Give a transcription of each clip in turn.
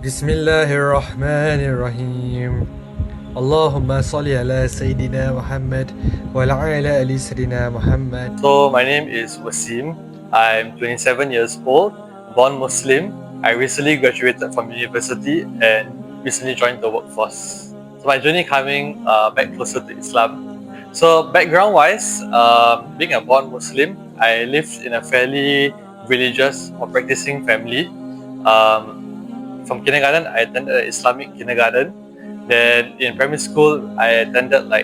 بسم الله الرحمن الرحيم اللهم صل على سيدنا محمد وعلى آل سيدنا محمد. So my name is Wasim. I'm 27 years old, born Muslim. I recently graduated from university and recently joined the workforce. So my journey coming back closer to Islam. So background-wise, being a born Muslim, I lived in a fairly religious or practicing family. From kindergarten, I attended an Islamic kindergarten. Then in primary school, I attended what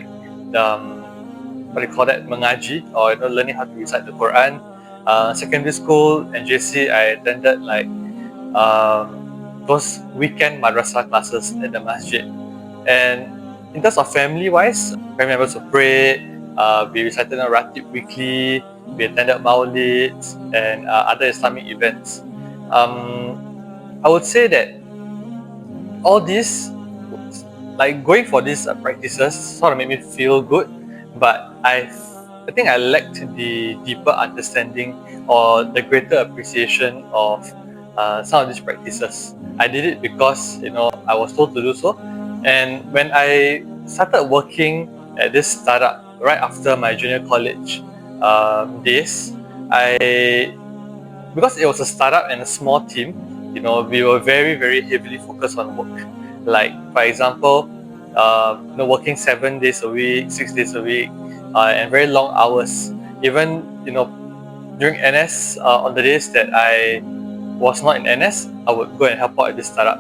do you call that, mengaji, or learning how to recite the Quran. Secondary school and JC, I attended those weekend madrasah classes at the masjid. And in terms of family-wise, family members would pray. We recited a ratib weekly. We attended maulids and other Islamic events. I would say that all these, like going for these practices, sort of made me feel good, but I think I lacked the deeper understanding or the greater appreciation of some of these practices. I did it because I was told to do so, and when I started working at this startup right after my junior college days, because it was a startup and a small team, we were very, very heavily focused on work. Like, for example, working 7 days a week, 6 days a week, and very long hours. Even, during NS, on the days that I was not in NS, I would go and help out at this startup.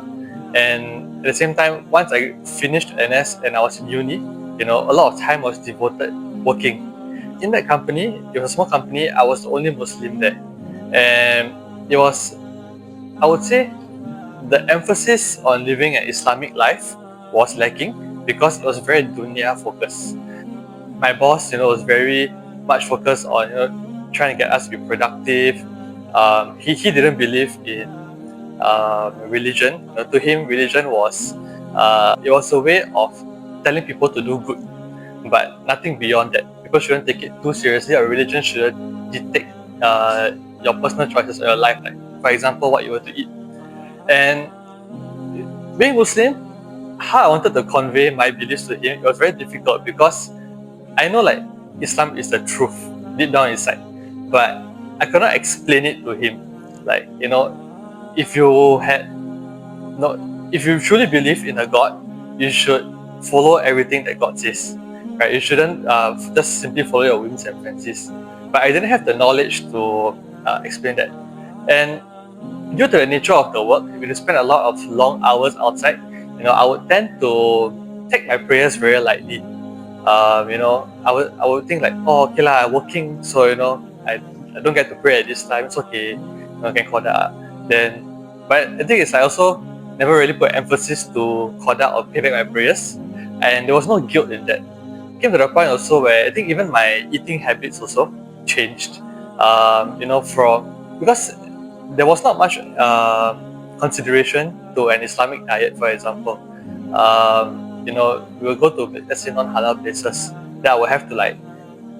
And at the same time, once I finished NS and I was in uni, a lot of time was devoted working. In that company, it was a small company, I was the only Muslim there. And it was, I would say, the emphasis on living an Islamic life was lacking because it was very dunya focused. My boss, was very much focused on trying to get us to be productive. He didn't believe in religion. To him, religion was it was a way of telling people to do good, but nothing beyond that. People shouldn't take it too seriously. Or religion shouldn't dictate your personal choices or your life. Like, for example, what you were to eat. And being Muslim, how I wanted to convey my beliefs to him, it was very difficult because I know Islam is the truth deep down inside, but I could not explain it to him. If you if you truly believe in a God, you should follow everything that God says, right? You shouldn't just simply follow your whims and fancies. But I didn't have the knowledge to explain that, and due to the nature of the work, we spend a lot of long hours outside. I would tend to take my prayers very lightly. I would think like, oh, okay lah, I'm working, so I don't get to pray at this time. It's okay, I can call that. Then, but the thing is, I also never really put emphasis to qada or pay back my prayers, and there was no guilt in that. It came to the point also where I think even my eating habits also changed. Because there was not much consideration to an Islamic diet, for example. We will go to, let's say, non-halal places. Then I will have to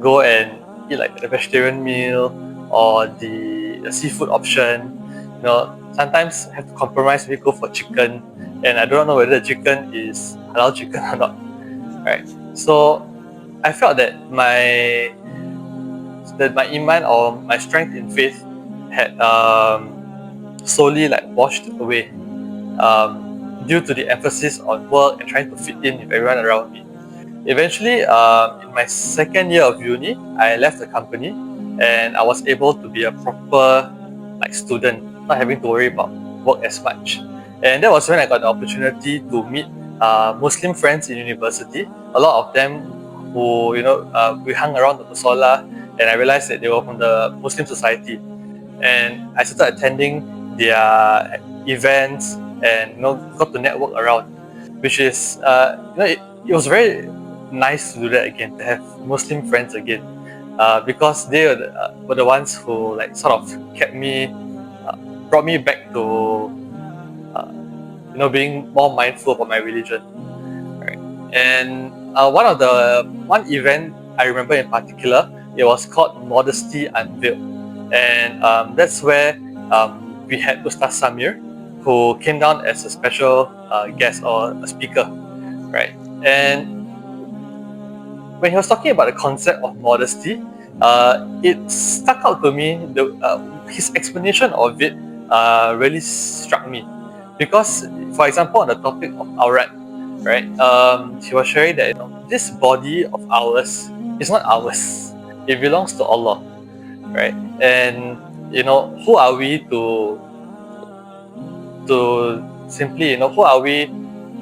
go and eat the vegetarian meal or the seafood option. Sometimes have to compromise. We go for chicken, and I don't know whether the chicken is halal chicken or not. Right. So I felt that my iman or my strength in faith had slowly washed away due to the emphasis on work and trying to fit in with everyone around me. Eventually, in my second year of uni, I left the company and I was able to be a proper student, not having to worry about work as much. And that was when I got the opportunity to meet Muslim friends in university. A lot of them who we hung around the musola, and I realized that they were from the Muslim society. And I started attending their events and got to network around, which is it was very nice to do that again, to have Muslim friends again, because they were the ones who sort of kept me, brought me back to being more mindful about my religion. Right. And one event I remember in particular, it was called Modesty Unveiled, and that's where we had Ustaz Samir, who came down as a special guest or a speaker, right? And when he was talking about the concept of modesty, it stuck out to me. His explanation of it really struck me, because, for example, on the topic of aurat, right? He was sharing that this body of ours is not ours; it belongs to Allah, right? And who are we to simply who are we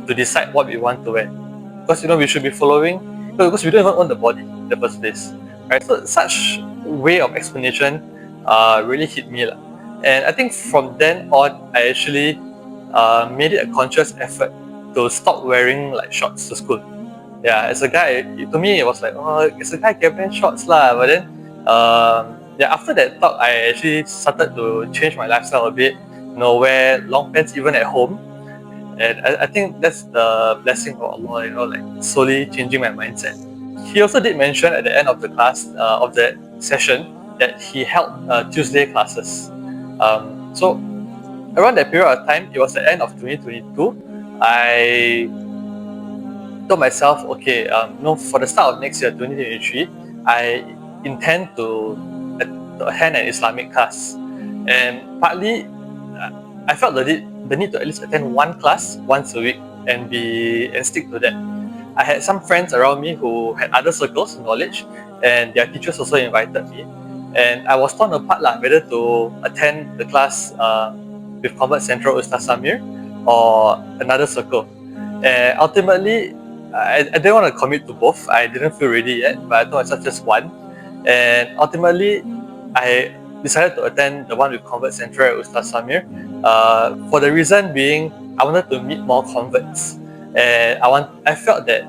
to decide what we want to wear? Because we should be following, because we don't even own the body in the first place, right? So such way of explanation really hit me lah. And I think from then on, I actually made it a conscious effort to stop wearing like shorts to school. Yeah, as a guy, to me it was like, oh, as a guy can wear shorts lah. But then, yeah, after that talk, I actually started to change my lifestyle a bit. Wear long pants even at home. And I think that's the blessing of Allah, like slowly changing my mindset. He also did mention at the end of the class, of that session, that he held Tuesday classes. So around that period of time, it was the end of 2022, I told myself, okay, for the start of next year, 2023, I intend to attend an Islamic class. And partly, I felt the need to at least attend one class once a week and stick to that. I had some friends around me who had other circles of knowledge, and their teachers also invited me. And I was torn apart whether to attend the class with Convert Central Ustaz Samir or another circle. And ultimately, I didn't want to commit to both. I didn't feel ready yet, but I told myself just one. And ultimately, I decided to attend the one with Convert Central at Ustaz Samir, for the reason being, I wanted to meet more converts, and I felt that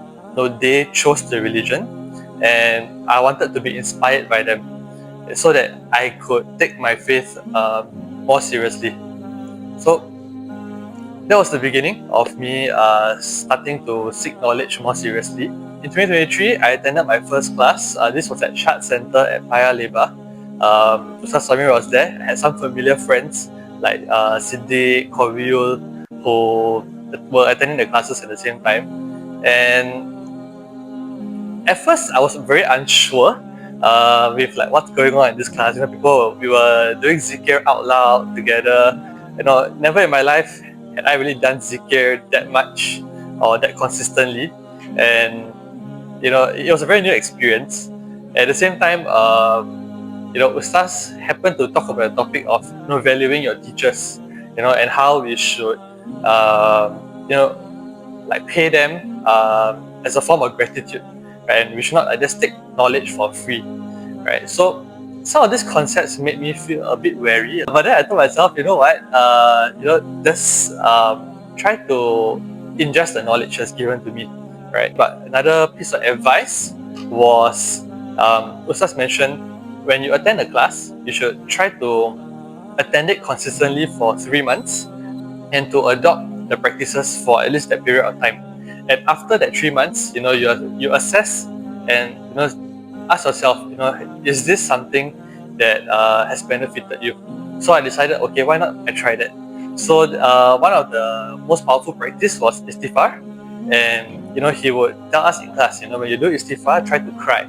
they chose the religion, and I wanted to be inspired by them, so that I could take my faith more seriously. So that was the beginning of me starting to seek knowledge more seriously. In 2023, I attended my first class. This was at Shad Center at Paya Lebar. Ustaz Samir was there. I had some familiar friends like Siddiq, Koviul, who were attending the classes at the same time. And at first, I was very unsure with like what's going on in this class. We were doing zikir out loud together. Never in my life had I really done zikir that much or that consistently. And it was a very new experience. At the same time, Ustaz happened to talk about the topic of valuing your teachers, and how we should, like pay them as a form of gratitude, right? And we should not just take knowledge for free, right? So some of these concepts made me feel a bit wary, but then I told myself, just try to ingest the knowledge that's given to me, right? But another piece of advice was, Ustaz mentioned, when you attend a class, you should try to attend it consistently for 3 months and to adopt the practices for at least that period of time. And after that 3 months, you assess and ask yourself, is this something that has benefited you? So I decided, okay, why not I try that? So one of the most powerful practice was istighfar, and he would tell us in class, when you do istighfar, try to cry.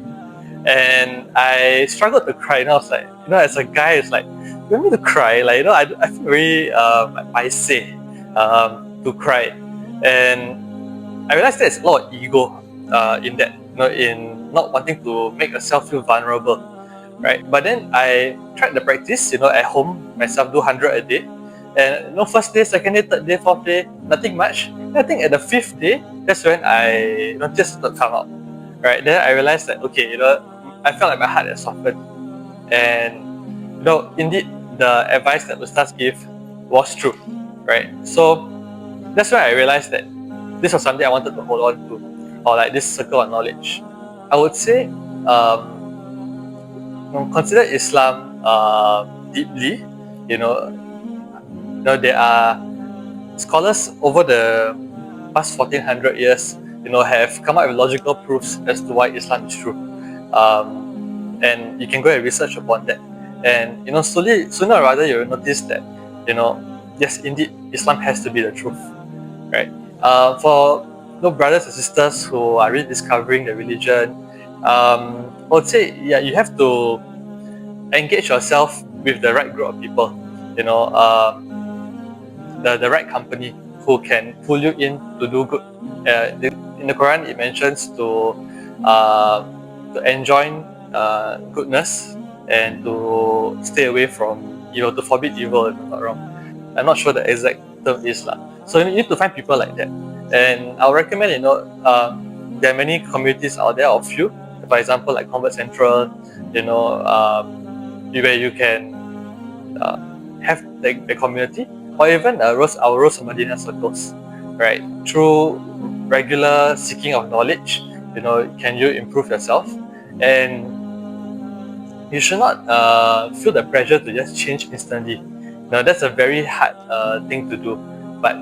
And I struggled to cry. I was like, as a guy, it's like, you want me to cry? Like, I feel very paiseh to cry. And I realized there's a lot of ego in that, in not wanting to make yourself feel vulnerable, right? But then I tried the practice, at home, myself do 100 a day. And first day, second day, third day, fourth day, nothing much. And I think at the 5th day, that's when I just to come out. Right, then I realized that, okay, I felt like my heart had softened. And, indeed, the advice that Ustaz gave was true, right? So that's why I realized that this was something I wanted to hold on to, or like this circle of knowledge. I would say, consider Islam deeply. There are scholars over the past 1400 years have come up with logical proofs as to why Islam is true. And you can go and research upon that. And, slowly, sooner or rather, you'll notice that, yes, indeed, Islam has to be the truth, right? For brothers and sisters who are really discovering the religion, I would say, yeah, you have to engage yourself with the right group of people, the right company who can pull you in to do good. In the Quran, it mentions to enjoin goodness and to stay away from evil, to forbid evil, if I'm not wrong. I'm not sure the exact term is lah. So you need to find people like that, and I'll recommend there are many communities out there of few. For example, like Convert Central, where you can have the community, or even our Rose Medina circles, right? Through regular seeking of knowledge, can you improve yourself? And you should not feel the pressure to just change instantly. Now that's a very hard thing to do, but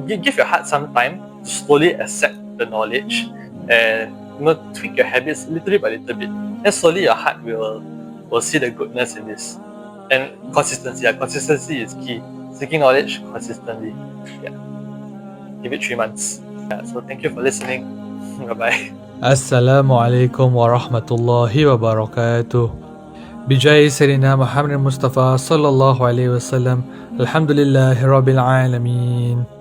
give your heart some time to slowly accept the knowledge and tweak your habits little by little bit. And slowly your heart will see the goodness in this. And consistency. Consistency is key. Seeking knowledge consistently. Yeah. Give it 3 months. Yeah. So thank you for listening. Bye-bye. Assalamu alaikum wa rahmatullahi wa barakatuh. Bijai Sayyidina Muhammad Mustafa sallallahu alaihi wasallam. Alhamdulillahi rabbil alameen.